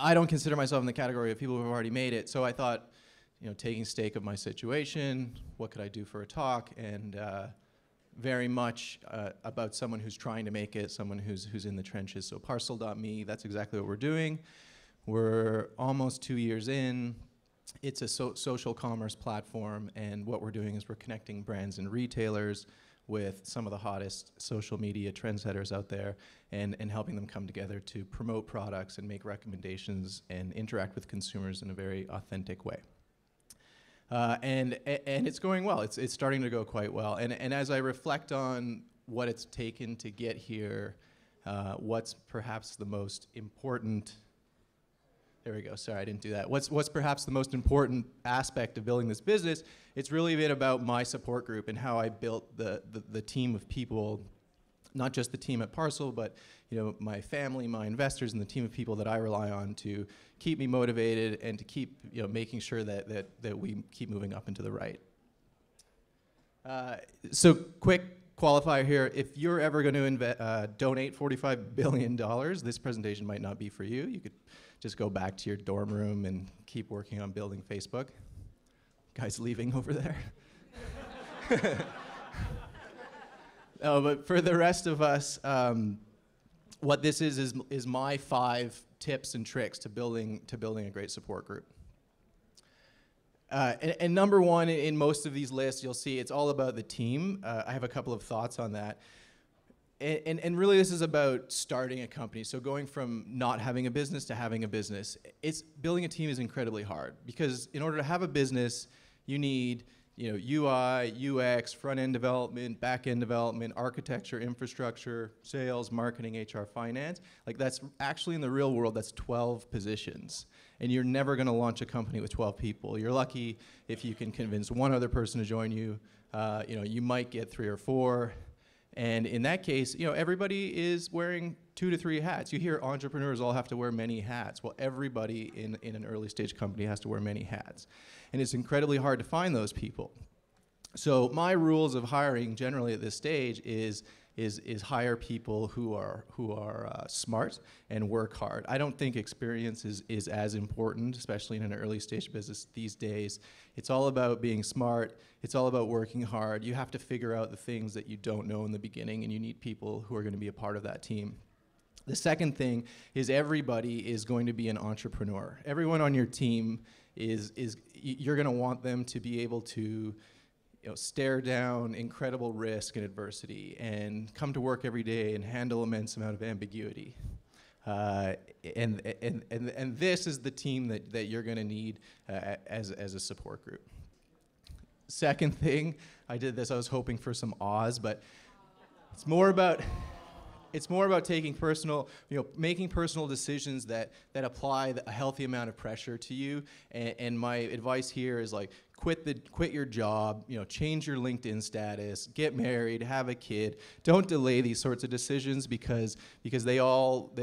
I don't consider myself in the category of people who have already made it, so I thought, taking stock of my situation, what could I do for a talk, and very much about someone who's trying to make it, someone who's in the trenches. So Parsel.me, that's exactly what we're doing. We're almost 2 years in. It's a social commerce platform, and what we're doing is we're connecting brands and retailers with some of the hottest social media trendsetters out there, and helping them come together to promote products and make recommendations and interact with consumers in a very authentic way. And it's going well. It's starting to go quite well. And as I reflect on what it's taken to get here, what's perhaps the most important. There we go. Sorry, I didn't do that. What's perhaps the most important aspect of building this business? It's really been about my support group and how I built the team of people, not just the team at Parsel, but my family, my investors, and the team of people that I rely on to keep me motivated and to keep making sure that we keep moving up and to the right. So quick qualifier here: if you're ever going to donate $45 billion, this presentation might not be for you. You could just go back to your dorm room and keep working on building Facebook. Guys leaving over there. No, but for the rest of us, what this is my 5 tips and tricks to building a great support group. And number 1 in most of these lists, you'll see it's all about the team. I have a couple of thoughts on that. And really, this is about starting a company. So going from not having a business to having a business. Building a team is incredibly hard, because in order to have a business, you need UI, UX, front-end development, back-end development, architecture, infrastructure, sales, marketing, HR, finance. Like, that's actually, in the real world, that's 12 positions. And you're never going to launch a company with 12 people. You're lucky if you can convince one other person to join you. You might get 3 or 4. And in that case, everybody is wearing 2 to 3 hats. You hear entrepreneurs all have to wear many hats. Well, everybody in an early stage company has to wear many hats. And it's incredibly hard to find those people. So my rules of hiring generally at this stage is hire people who are smart and work hard. I don't think experience is as important, especially in an early stage business these days. It's all about being smart. It's all about working hard. You have to figure out the things that you don't know in the beginning, and you need people who are going to be a part of that team. The second thing is everybody is going to be an entrepreneur. Everyone on your team you're going to want them to be able to stare down incredible risk and adversity and come to work every day and handle immense amount of ambiguity. And this is the team that you're going to need as a support group. Second thing, I did this, I was hoping for some awes, but it's more about taking making personal decisions that apply a healthy amount of pressure to you. And my advice here is quit your job, change your LinkedIn status, get married, have a kid. Don't delay these sorts of decisions because they all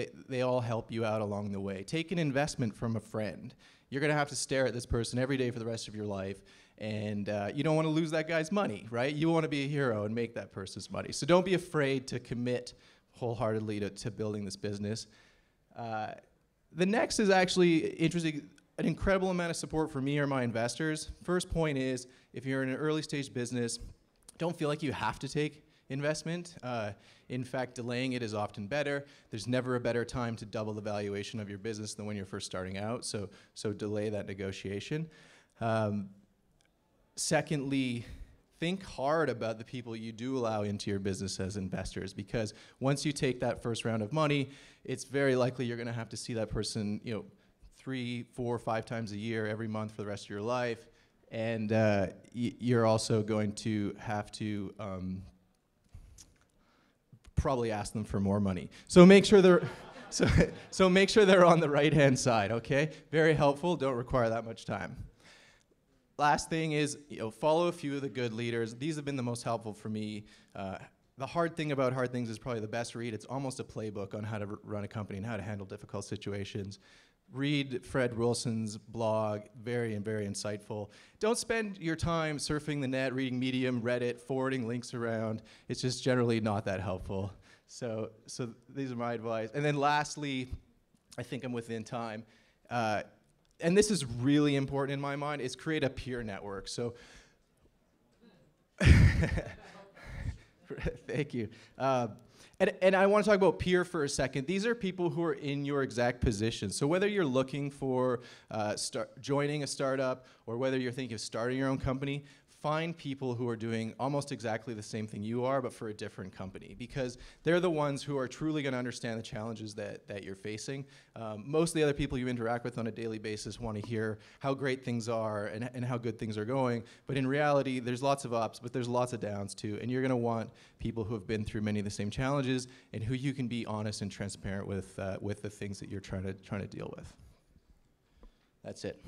help you out along the way. Take an investment from a friend. You're going to have to stare at this person every day for the rest of your life. And you don't want to lose that guy's money, right? You want to be a hero and make that person's money. So don't be afraid to commit wholeheartedly to building this business. The next is actually interesting. An incredible amount of support for me or my investors. First point is, if you're in an early stage business, don't feel like you have to take investment. In fact, delaying it is often better. There's never a better time to double the valuation of your business than when you're first starting out, so delay that negotiation. Secondly, think hard about the people you do allow into your business as investors, because once you take that first round of money, it's very likely you're going to have to see that person 3, 4, 5 times a year, every month for the rest of your life. And you're also going to have to probably ask them for more money. So make sure they're so make sure they're on the right-hand side, okay? Very helpful, don't require that much time. Last thing is, follow a few of the good leaders. These have been the most helpful for me. The hard thing about Hard Things is probably the best read. It's almost a playbook on how to run a company and how to handle difficult situations. Read Fred Wilson's blog, very insightful. Don't spend your time surfing the net, reading Medium, Reddit, forwarding links around. It's just generally not that helpful. So these are my advice. And then lastly, I think I'm within time. And this is really important in my mind, is create a peer network. So, thank you. And I want to talk about peer for a second. These are people who are in your exact position. So whether you're looking for joining a startup or whether you're thinking of starting your own company, find people who are doing almost exactly the same thing you are, but for a different company, because they're the ones who are truly going to understand the challenges that you're facing. Most of the other people you interact with on a daily basis want to hear how great things are and how good things are going, but in reality, there's lots of ups, but there's lots of downs too, and you're going to want people who have been through many of the same challenges and who you can be honest and transparent with the things that you're trying to deal with. That's it.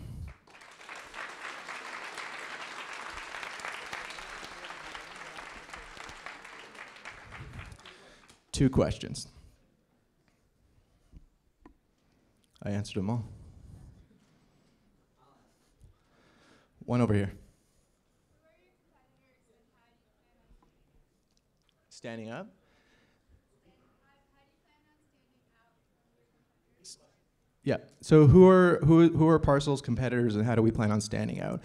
Two questions. I answered them all. One over here. Standing up? Yeah. So who are Parcel's competitors, and how do we plan on standing out?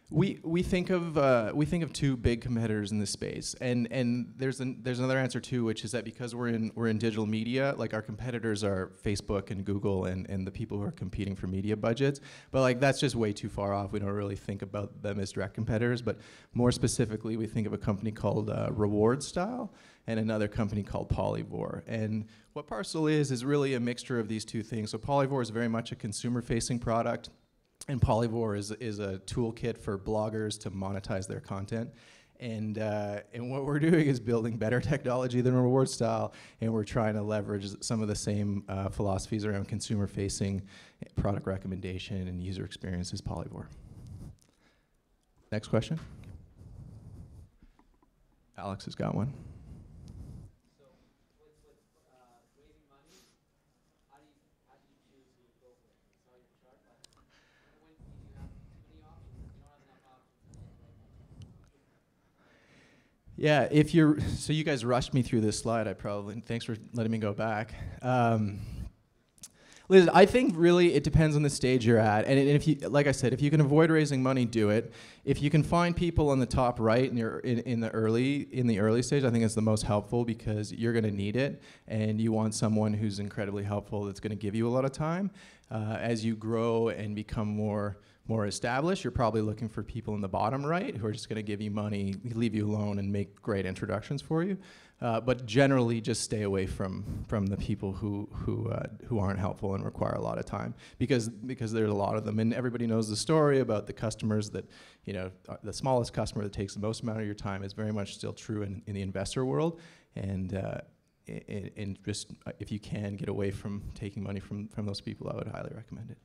We think of two big competitors in this space, and there's another answer too, which is that because we're in digital media, like our competitors are Facebook and Google and the people who are competing for media budgets, but like that's just way too far off. We don't really think about them as direct competitors, but more specifically, we think of a company called Reward Style and another company called Polyvore. And what Parcel is really a mixture of these two things. So Polyvore is very much a consumer-facing product, and Polyvore is a toolkit for bloggers to monetize their content. And what we're doing is building better technology than Reward Style, and we're trying to leverage some of the same philosophies around consumer-facing product recommendation and user experience as Polyvore. Next question. Alex has got one. Yeah, so you guys rushed me through this slide, thanks for letting me go back. Liz, I think really it depends on the stage you're at, and if you, like I said, if you can avoid raising money, do it. If you can find people on the top right in the early stage, I think it's the most helpful because you're going to need it, and you want someone who's incredibly helpful that's going to give you a lot of time. As you grow and become more established, you're probably looking for people in the bottom right who are just going to give you money, leave you alone, and make great introductions for you. But generally, just stay away from the people who aren't helpful and require a lot of time, because there's a lot of them, and everybody knows the story about the customers that, the smallest customer that takes the most amount of your time is very much still true in the investor world, and just if you can get away from taking money from those people, I would highly recommend it.